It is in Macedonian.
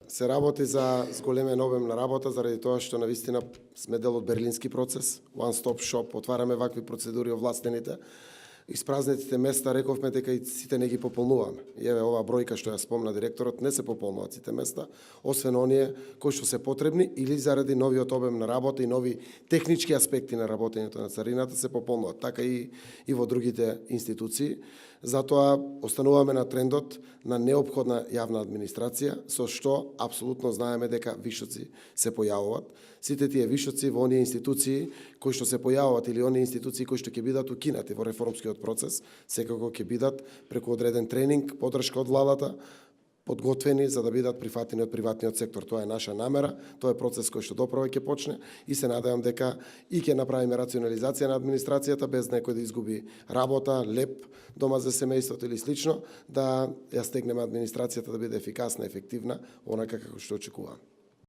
Се работи за зголемен обем на работа, заради тоа што навистина сме дел од берлински процес, one stop shop, отвараме вакви процедури овластените. Испразнетите места, рековме дека и сите не ги пополнуваме. И еве оваа бројка што ја спомна директорот, не се пополнуваат сите места, освен оние кои што се потребни или заради новиот обем на работа и нови технички аспекти на работењето на царината се пополнуваат, така и во другите институции. Затоа остануваме на трендот на неопходна јавна администрација, со што апсолутно знаеме дека вишоци се појавуваат. Сите тие вишоци во оние институции кои што се појавуваат или оние институции кои што ќе бидат укинати во реформскиот процес, секако ќе бидат преку одреден тренинг, подршка од владата, подготвени за да бидат прифатени од приватниот сектор. Тоа е наша намера, тоа е процес кој што доправо ќе почне и се надевам дека и ќе направиме рационализација на администрацијата без некој да изгуби работа, леп, дома за семејството или слично, да ја стегнеме администрацијата да биде ефикасна, ефективна, онака како што очекуваме.